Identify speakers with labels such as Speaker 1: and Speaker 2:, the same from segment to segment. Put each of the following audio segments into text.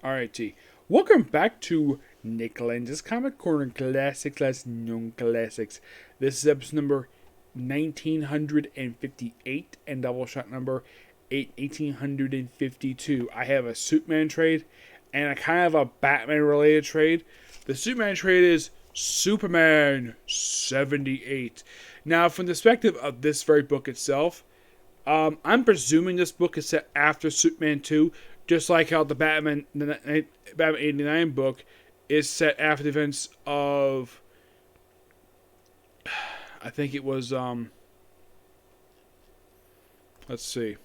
Speaker 1: Alrighty. Welcome back to Nick Lenz's Comic Corner Classics Less Known Classics. This is episode number 1958 and Doubleshot number 1852. I have a Superman trade and a kind of a Batman related trade. The Superman trade is Superman 78. Now, from the perspective of this very book itself, I'm presuming this book is set after Superman 2, just like how the Batman 89 book is set after the events of, I think it was, let's see.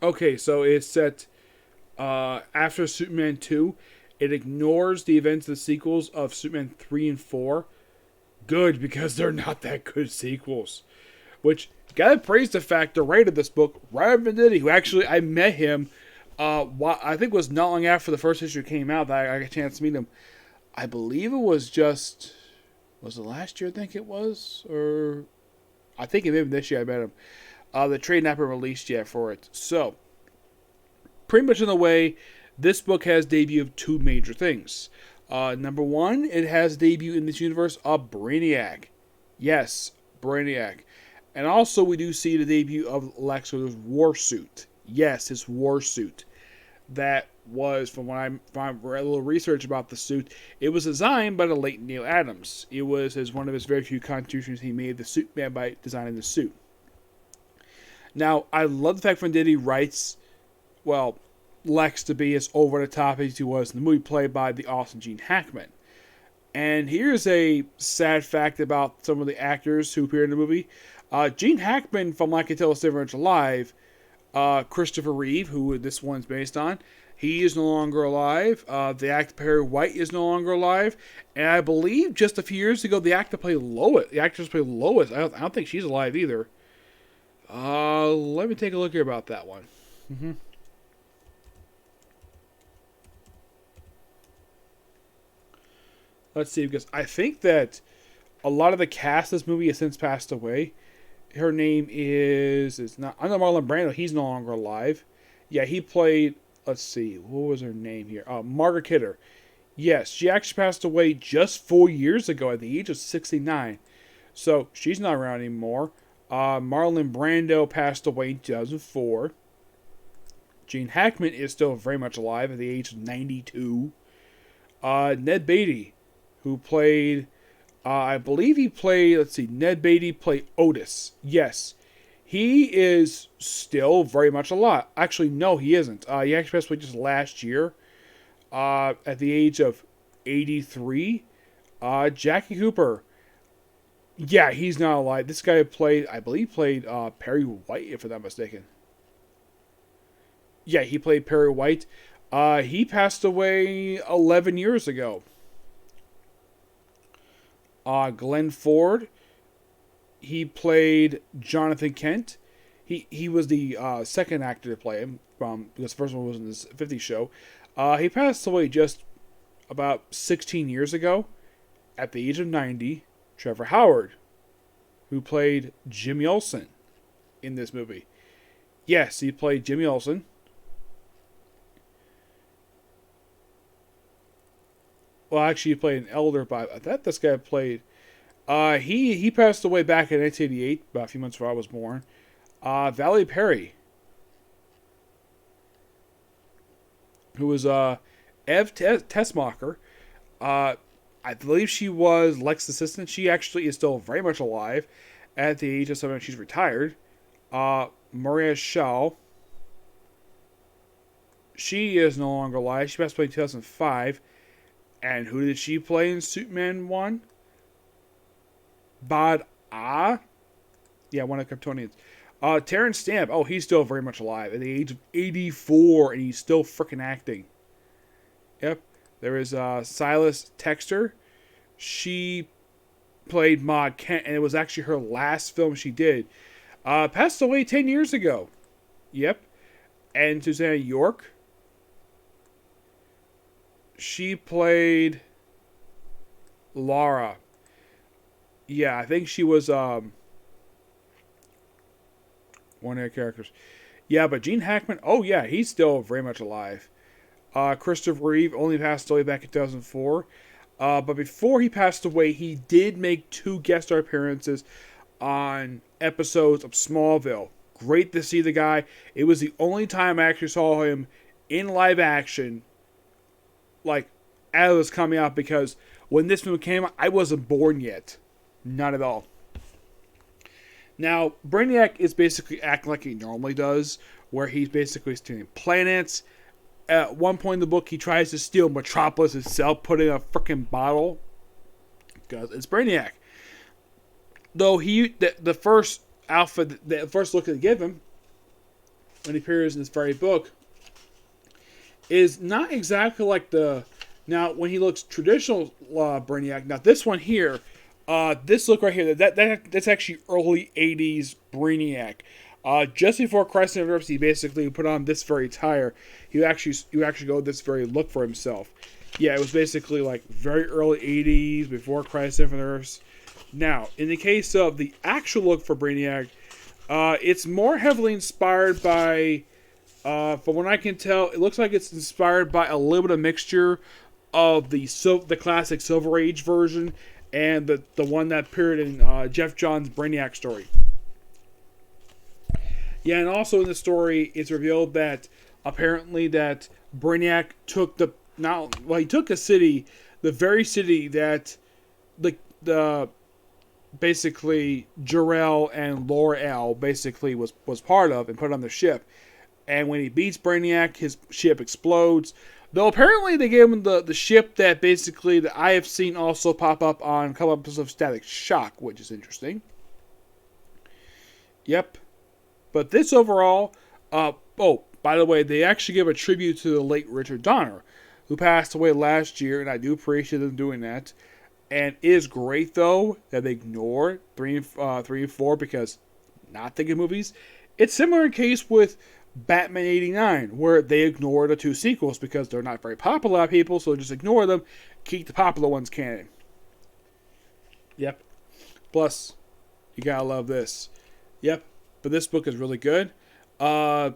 Speaker 1: Okay, so it's set after Superman 2. It ignores the events of the sequels of Superman 3 and 4. Good, because they're not that good sequels. Which, gotta praise the fact the writer of this book, Robert Venditti, who actually, I met him, I think it was not long after the first issue came out that I got a chance to meet him. I believe it was just, was it last year I think it was? Or, I think it may have been this year I met him. The trade not been released yet for it. So, pretty much in the way, this book has debut of two major things. Number one, it has debut in this universe of Brainiac. Yes, Brainiac. And also we do see the debut of Lex Luthor's war suit. Yes, his war suit. That was, from what I read a little research about the suit, it was designed by the late Neil Adams. It was one of his very few contributions he made to Superman by designing the suit. Now, I love the fact Venditti writes, well, Lex to be as over-the-top as he was in the movie, played by the awesome Gene Hackman. And here's a sad fact about some of the actors who appear in the movie. Gene Hackman, from I Can Tell Us Different Alive, Christopher Reeve, who this one's based on, he is no longer alive. The actor Perry White is no longer alive. And I believe just a few years ago, the actress played Lois. I don't think she's alive either. Let me take a look here about that one. Let's see, because I think that a lot of the cast of this movie has since passed away. Her name it's not, I know Marlon Brando, he's no longer alive. Yeah, he played, let's see, what was her name here? Margaret Kidder. Yes, she actually passed away just 4 years ago at the age of 69. So, she's not around anymore. Marlon Brando passed away in 2004. Gene Hackman is still very much alive at the age of 92. Ned Beatty, who played, I believe he played, let's see, Ned Beatty played Otis. Yes, he is still very much alive. Actually, no, he isn't. He actually passed away just last year, at the age of 83. Jackie Cooper, yeah, he's not alive. This guy played, I believe played Perry White, if I'm not mistaken. Yeah, he played Perry White. He passed away 11 years ago. Glenn Ford, he played Jonathan Kent. He was the second actor to play him, because the first one was in this 50s show. He passed away just about 16 years ago, at the age of 90. Trevor Howard, who played Jimmy Olsen in this movie. Yes, he played Jimmy Olsen. Well, actually, he played an elder, but I thought this guy played. He passed away back in 1988, about a few months before I was born. Valerie Perry, who was Ev Tessmacher. I believe she was Lex's assistant. She actually is still very much alive at the age of 7. She's retired. Maria Shaw, she is no longer alive. She passed away in 2005. And who did she play in Superman 1? Bod Ah? Yeah, one of the Kryptonians. Terrence Stamp. Oh, he's still very much alive at the age of 84, and he's still freaking acting. Yep. There is Silas Texter. She played Maud Kent, and it was actually her last film she did. Passed away 10 years ago. Yep. And Susanna York. She played Laura. Yeah, I think she was one of their characters. Yeah, but Gene Hackman, oh yeah, he's still very much alive. Christopher Reeve only passed away back in 2004. But before he passed away, he did make 2 guest star appearances on episodes of Smallville. Great to see the guy. It was the only time I actually saw him in live action, like, as it was coming out, because when this movie came out, I wasn't born yet. Not at all. Now, Brainiac is basically acting like he normally does, where he's basically stealing planets. At one point in the book, he tries to steal Metropolis itself, put in a freaking bottle. Because it's Brainiac. Though the first outfit, the first look they give him, when he appears in this very book, is not exactly like the... Now, when he looks traditional Brainiac, now this one here, this look right here, that's actually early 80s Brainiac. Just before Crisis on Infinite Earths, he basically put on this very attire. He actually go with this very look for himself. Yeah, it was basically like very early 80s, before Crisis on Infinite Earths. Now, in the case of the actual look for Brainiac, it's more heavily inspired by, from what I can tell, it looks like it's inspired by a little bit of mixture of the classic Silver Age version and the one that appeared in Jeff Johns' Brainiac story. Yeah, and also in the story, it's revealed that apparently that Brainiac took he took a city, the very city that the basically Jor-El and Laura-El basically was part of, and put it on the ship. And when he beats Brainiac, his ship explodes. Though apparently they gave him the ship that basically that I have seen also pop up on a couple episodes of Static Shock, which is interesting. Yep. But this overall, by the way, they actually give a tribute to the late Richard Donner, who passed away last year, and I do appreciate them doing that. And it is great, though, that they ignore 3 and 4 because not thinking movies. It's similar in case with Batman 89, where they ignore the 2 sequels because they're not very popular with people, so just ignore them, keep the popular ones canon. Yep. Plus, you gotta love this. Yep. But this book is really good. I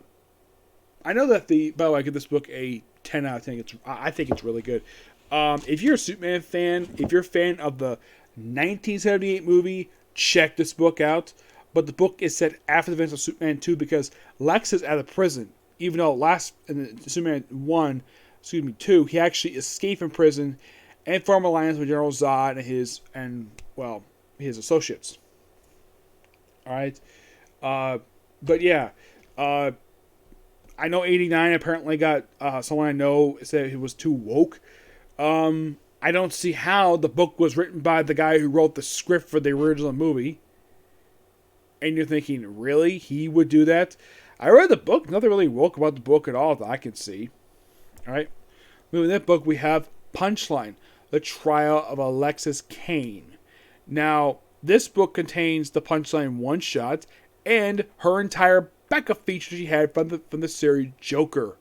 Speaker 1: know that by the way, I give this book a 10 out of 10. I think it's really good. If you're a Superman fan, if you're a fan of the 1978 movie, check this book out. But the book is set after the events of Superman 2 because Lex is out of prison. Even though in Superman 2, he actually escaped from prison and formed an alliance with General Zod and his associates. Alright? But yeah, I know 89 apparently got, someone I know said he was too woke. I don't see how the book was written by the guy who wrote the script for the original movie. And you're thinking, really? He would do that? I read the book, nothing really woke about the book at all that I can see. Alright, moving that book, we have Punchline, The Trial of Alexis Kane. Now, this book contains the Punchline one-shot and her entire backup feature she had from the series Joker.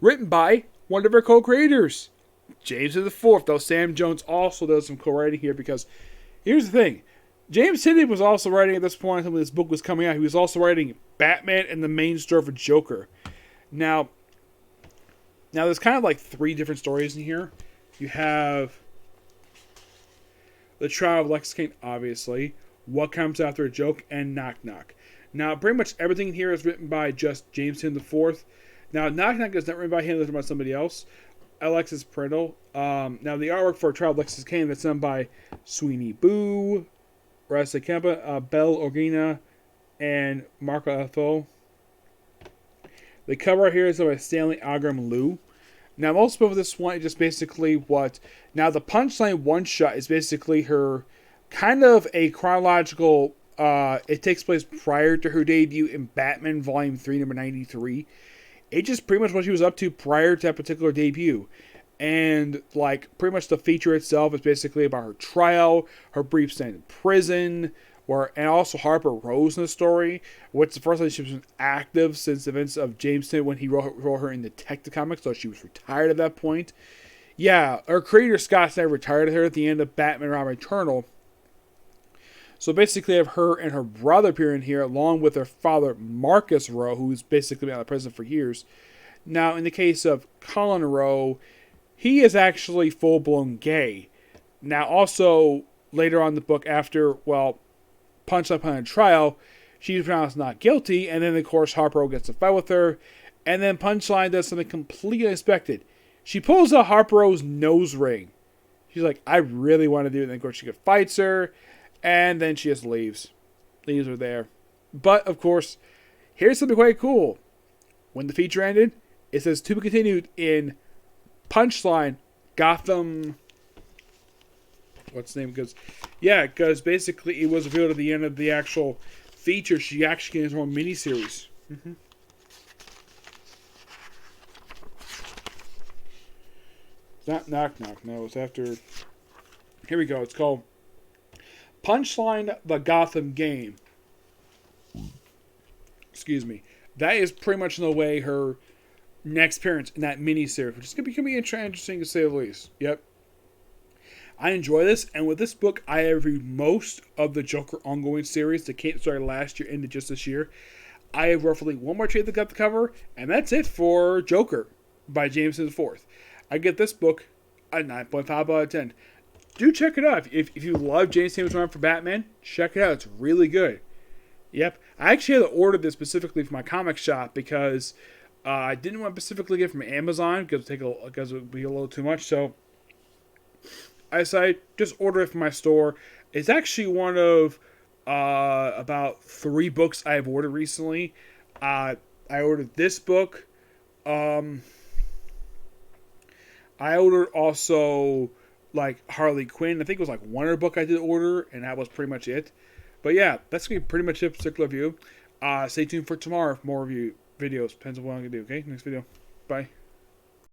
Speaker 1: Written by one of her co-creators, James IV, though Sam Jones also does some co-writing here because here's the thing. James Tynion was also writing at this point when this book was coming out. He was also writing Batman and the main story for Joker. Now there's kind of like 3 different stories in here. You have The Trial of Alexis Kane, obviously. What Comes After a Joke, and Knock Knock. Now, pretty much everything here is written by just James Tynion IV. Now, Knock Knock is not written by him, it's written by somebody else. Alexis Prindle. Now, the artwork for Trial of Alexis Kane that's done by Sweeney Boo, Rasa Kempa, Belle Orgina, and Marco Ethel. The cover here is by Stanley Agram Liu. Now, most of this one is just basically what... Now, the Punchline one-shot is basically her kind of a chronological... it takes place prior to her debut in Batman Volume 3, number 93. It's just pretty much what she was up to prior to that particular debut. And, like, pretty much the feature itself is basically about her trial, her brief stint in prison, and also Harper Rose in the story, which the first time she was active since the events of James Tynion when he wrote her in Detective Comics, so she was retired at that point. Yeah, her creator Scott Snyder retired her at the end of Batman Robin Eternal. So basically, I have her and her brother appearing here, along with her father Marcus Rowe, who's basically been out of prison for years. Now, in the case of Colin Rowe, he is actually full-blown gay. Now, also later on in the book, after Punchline upon a trial, she's pronounced not guilty, and then of course Harper gets a fight with her, and then Punchline does something completely unexpected. She pulls out Harper's nose ring. She's like, I really want to do it. And then, of course, she fights her. And then she just leaves. Leaves her there. But, of course, here's something quite cool. When the feature ended, it says to be continued in Punchline, Gotham. What's the name? Because basically it was revealed at the end of the actual feature. She actually gets her own miniseries. Mm-hmm. Not Knock Knock. No, it's after. Here we go. It's called Punchline: The Gotham Game. Excuse me. That is pretty much in the way her next appearance in that miniseries, which is going to be interesting to say the least. Yep. I enjoy this, and with this book, I have reviewed most of the Joker ongoing series that started last year into just this year. I have roughly one more trade that got the cover, and that's it for Joker by Jameson IV. I get this book a 9.5 out of 10. Do check it out. If you love James Sam's run for Batman, check it out. It's really good. Yep. I actually had to order this specifically for my comic shop because I didn't want to specifically get it from Amazon because it would be a little too much. So I decided just order it from my store. It's actually one of about 3 books I've ordered recently. I ordered this book. I ordered also Harley Quinn. I think it was one other book I did order, and that was pretty much it. But yeah, that's going to be pretty much it for particular review. Stay tuned for tomorrow for more review videos. Depends on what I'm going to do, okay? Next video. Bye.